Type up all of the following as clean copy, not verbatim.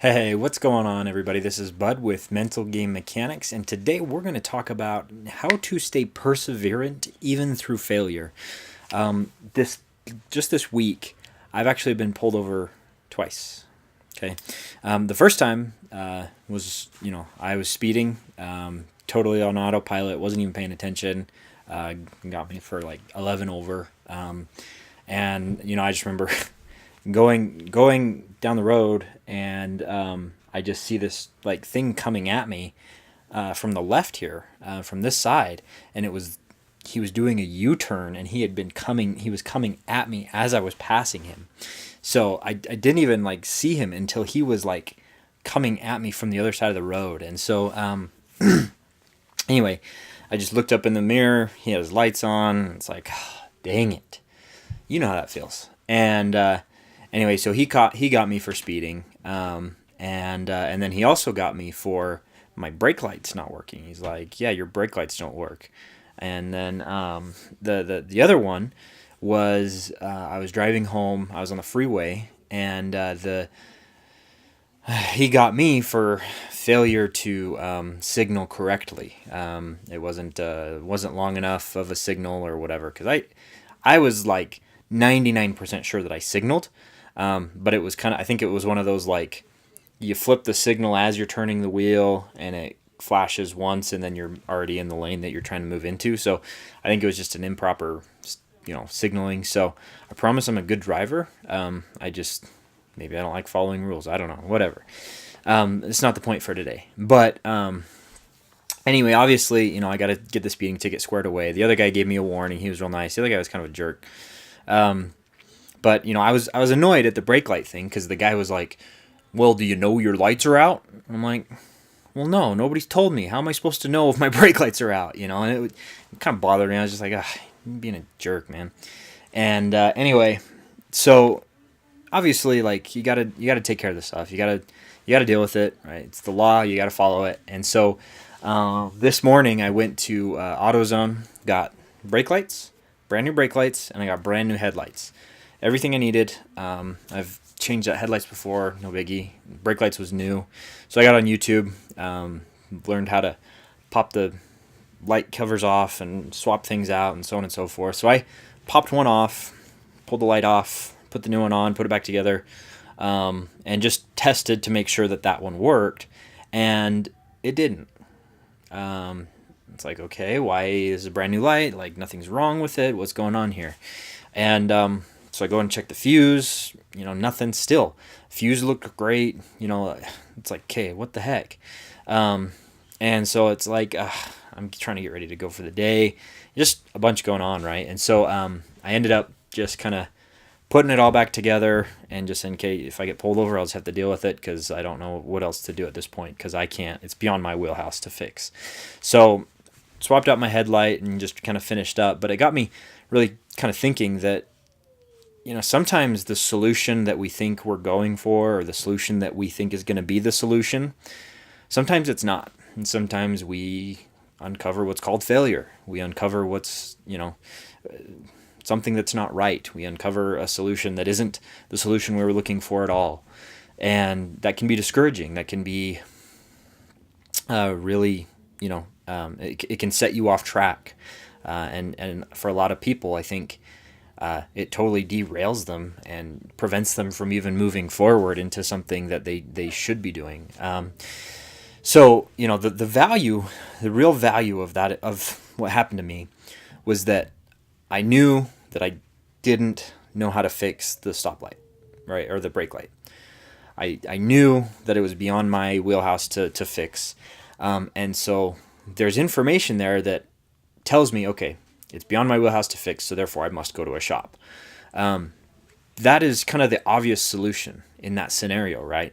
Hey, what's going on, everybody? This is Bud with Mental Game Mechanics, and today we're going to talk about how to stay perseverant even through failure. This just this week, I've actually been pulled over twice. Okay, the first time was I was speeding, totally on autopilot, wasn't even paying attention. Got me for like 11 over, and I just remember going down the road, and I just see this like thing coming at me from the left here, from this side, and he was doing a U-turn, and he was coming at me as I was passing him. So I didn't even like see him until he was like coming at me from the other side of the road. And so anyway, I just looked up in the mirror. He had his lights on. It's like, oh, dang it, you know how that feels. And anyway, so he got me for speeding, and then he also got me for my brake lights not working. He's like, "Yeah, your brake lights don't work." And then the other one was I was driving home. I was on the freeway, and he got me for failure to signal correctly. It wasn't long enough of a signal or whatever, because I was like 99% sure that I signaled. But it was I think it was one of those, like, you flip the signal as you're turning the wheel and it flashes once and then you're already in the lane that you're trying to move into. So I think it was just an improper, signaling. So I promise I'm a good driver. Maybe I don't like following rules. I don't know, whatever. It's not the point for today. But anyway, obviously, I got to get the speeding ticket squared away. The other guy gave me a warning. He was real nice. The other guy was kind of a jerk. But I was annoyed at the brake light thing, because the guy was like, "Well, do you know your lights are out?" I'm like, "Well, no, nobody's told me. How am I supposed to know if my brake lights are out?" And it kind of bothered me. I was just like, you're being a jerk, man. And anyway, so obviously, like, you gotta take care of this stuff. You gotta deal with it, right? It's the law. You gotta follow it. And so this morning I went to AutoZone, got brake lights, brand new brake lights, and I got brand new headlights. Everything I needed. I've changed out headlights before, no biggie. Brake lights was new. So I got on YouTube, learned how to pop the light covers off and swap things out and so on and so forth. So I popped one off, pulled the light off, put the new one on, put it back together, and just tested to make sure that one worked. And it didn't. It's like, okay, why is it a brand new light? Like, nothing's wrong with it. What's going on here? And so I go and check the fuse. Nothing still. Fuse looked great. It's like, okay, what the heck? And so it's like, I'm trying to get ready to go for the day. Just a bunch going on, right? And so I ended up just kind of putting it all back together, and just in case if I get pulled over, I'll just have to deal with it, because I don't know what else to do at this point, because I can't. It's beyond my wheelhouse to fix. So swapped out my headlight and just kind of finished up. But it got me really kind of thinking that, sometimes the solution that we think we're going for, or the solution that we think is going to be the solution, sometimes it's not. And sometimes we uncover what's called failure. We uncover what's, something that's not right. We uncover a solution that isn't the solution we were looking for at all. And that can be discouraging. That can be really, it can set you off track. And for a lot of people, I think it totally derails them and prevents them from even moving forward into something that they should be doing. So, the value, the real value of that, of what happened to me, was that I knew that I didn't know how to fix the stoplight, right, or the brake light. I knew that it was beyond my wheelhouse to fix. And so there's information there that tells me, okay, it's beyond my wheelhouse to fix, so therefore I must go to a shop. That is kind of the obvious solution in that scenario, right?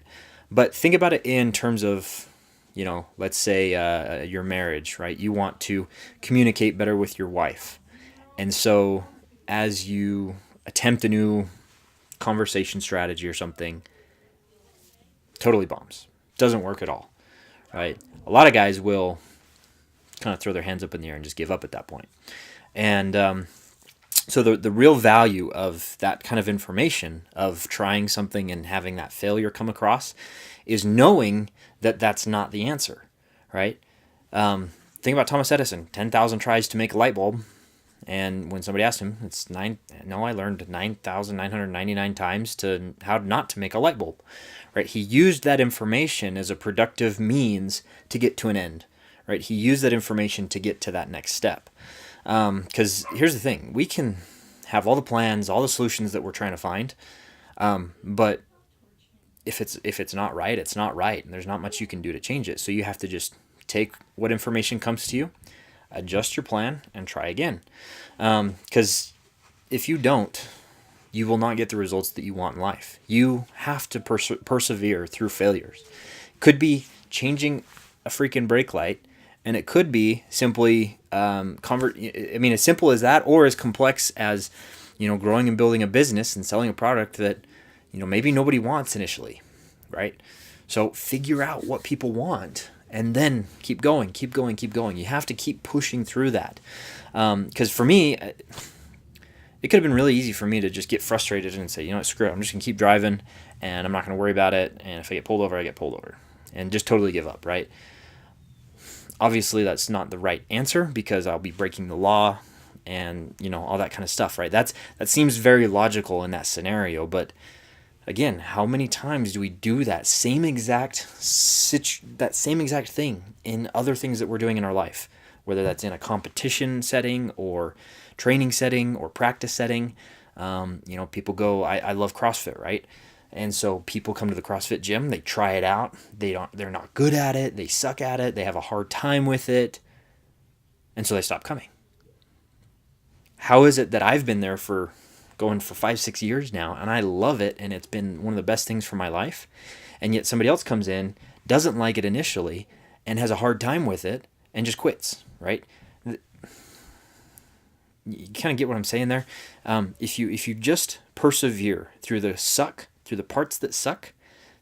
But think about it in terms of, let's say your marriage, right? You want to communicate better with your wife. And so as you attempt a new conversation strategy or something, totally bombs. Doesn't work at all, right? A lot of guys will kind of throw their hands up in the air and just give up at that point. And So the real value of that kind of information, of trying something and having that failure come across, is knowing that that's not the answer, right? Think about Thomas Edison, 10,000 tries to make a light bulb. And when somebody asked him, I learned 9,999 times to how not to make a light bulb, right? He used that information as a productive means to get to an end, right? He used that information to get to that next step. Because here's the thing, we can have all the plans, all the solutions that we're trying to find, but if it's not right, it's not right, and there's not much you can do to change it. So you have to just take what information comes to you, adjust your plan, and try again. Because if you don't, you will not get the results that you want in life. You have to persevere through failures. Could be changing a freaking brake light, and it could be simply as simple as that, or as complex as, growing and building a business and selling a product that, maybe nobody wants initially, right? So figure out what people want, and then keep going, keep going, keep going. You have to keep pushing through that. Because for me, it could have been really easy for me to just get frustrated and say, screw it, I'm just going to keep driving, and I'm not going to worry about it, and if I get pulled over, I get pulled over, and just totally give up, right? Obviously, that's not the right answer, because I'll be breaking the law and, all that kind of stuff, right? That seems very logical in that scenario, but again, how many times do we do that same exact thing in other things that we're doing in our life, whether that's in a competition setting or training setting or practice setting? People go, I love CrossFit, right? And so people come to the CrossFit gym, they try it out, they're not good at it, they suck at it, they have a hard time with it, and so they stop coming. How is it that I've been there for going for 5-6 years now, and I love it, and it's been one of the best things for my life, and yet somebody else comes in, doesn't like it initially, and has a hard time with it, and just quits, right? You kind of get what I'm saying there. If you just persevere through the parts that suck,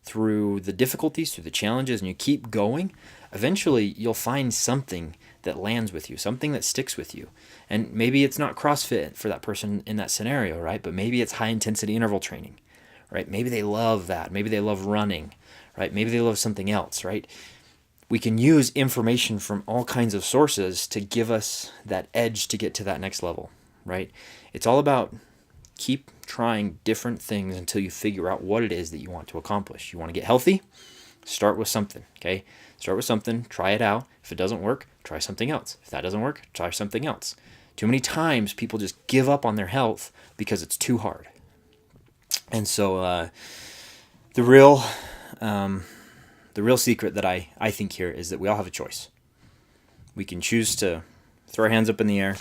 through the difficulties, through the challenges, and you keep going, eventually you'll find something that lands with you, something that sticks with you. And maybe it's not CrossFit for that person in that scenario, right? But maybe it's high intensity interval training, right? Maybe they love that. Maybe they love running, right? Maybe they love something else, right? We can use information from all kinds of sources to give us that edge to get to that next level, right? It's all about keep trying different things until you figure out what it is that you want to accomplish. You want to get healthy? Start with something, okay? Start with something, try it out. If it doesn't work, try something else. If that doesn't work, try something else. Too many times people just give up on their health because it's too hard. And so the real secret that I think here is that we all have a choice. We can choose to throw our hands up in the air,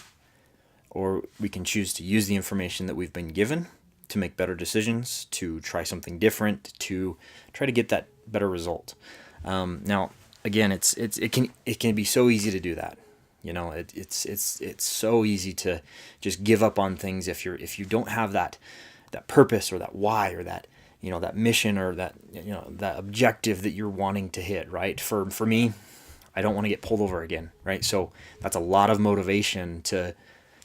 or we can choose to use the information that we've been given to make better decisions, to try something different, to try to get that better result. Now, again, it can be so easy to do that. It's so easy to just give up on things if you don't have that purpose or that why or that that mission or that that objective that you're wanting to hit, right? For me, I don't want to get pulled over again, right? So that's a lot of motivation to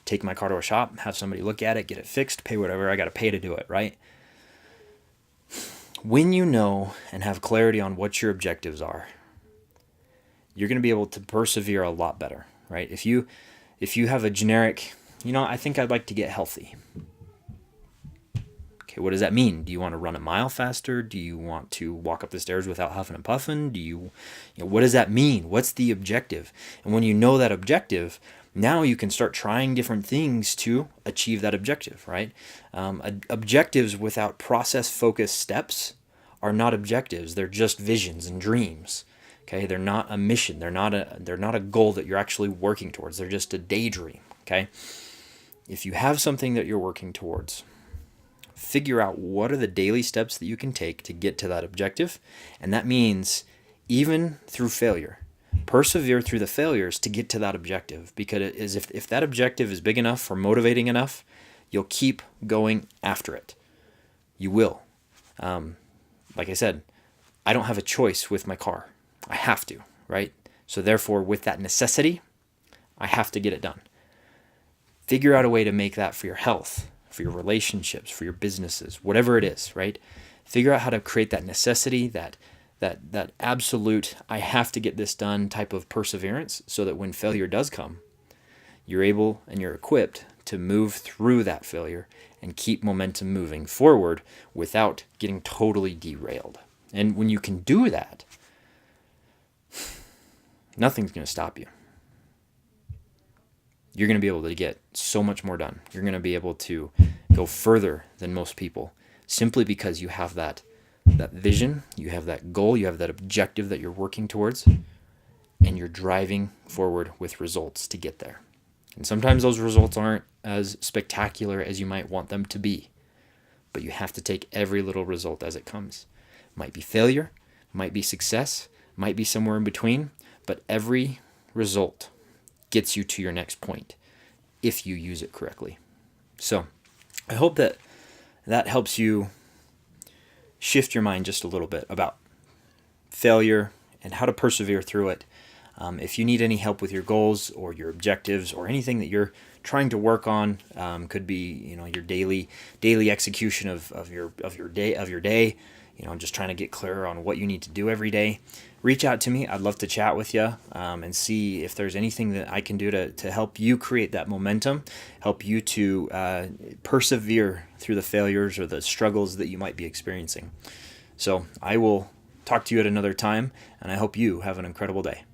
take my car to a shop, have somebody look at it, get it fixed, pay whatever I got to pay to do it, right? When you know and have clarity on what your objectives are, you're going to be able to persevere a lot better, right? If you have a generic, I think I'd like to get healthy. Okay, what does that mean? Do you want to run a mile faster? Do you want to walk up the stairs without huffing and puffing? What does that mean? What's the objective? And when you know that objective, now you can start trying different things to achieve that objective, right? Objectives without process-focused steps are not objectives. They're just visions and dreams. Okay, they're not a mission. They're not a goal that you're actually working towards. They're just a daydream. Okay, if you have something that you're working towards, figure out what are the daily steps that you can take to get to that objective, and that means even through failure. Persevere through the failures to get to that objective, because it is if that objective is big enough or motivating enough, you'll keep going after it. You will. Like I said, I don't have a choice with my car. I have to, right? So therefore, with that necessity, I have to get it done. Figure out a way to make that for your health, for your relationships, for your businesses, whatever it is, right? Figure out how to create that necessity, that absolute, I have to get this done type of perseverance, so that when failure does come, you're able and you're equipped to move through that failure and keep momentum moving forward without getting totally derailed. And when you can do that, nothing's going to stop you. You're going to be able to get so much more done. You're going to be able to go further than most people, simply because you have that vision, you have that goal, you have that objective that you're working towards, and you're driving forward with results to get there. And sometimes those results aren't as spectacular as you might want them to be, but you have to take every little result as it comes. Might be failure, might be success, might be somewhere in between, but every result gets you to your next point if you use it correctly. So I hope that helps you shift your mind just a little bit about failure and how to persevere through it. If you need any help with your goals or your objectives or anything that you're trying to work on, could be your daily execution of your day, just trying to get clear on what you need to do every day, reach out to me. I'd love to chat with you and see if there's anything that I can do to help you create that momentum, help you to persevere through the failures or the struggles that you might be experiencing. So I will talk to you at another time, and I hope you have an incredible day.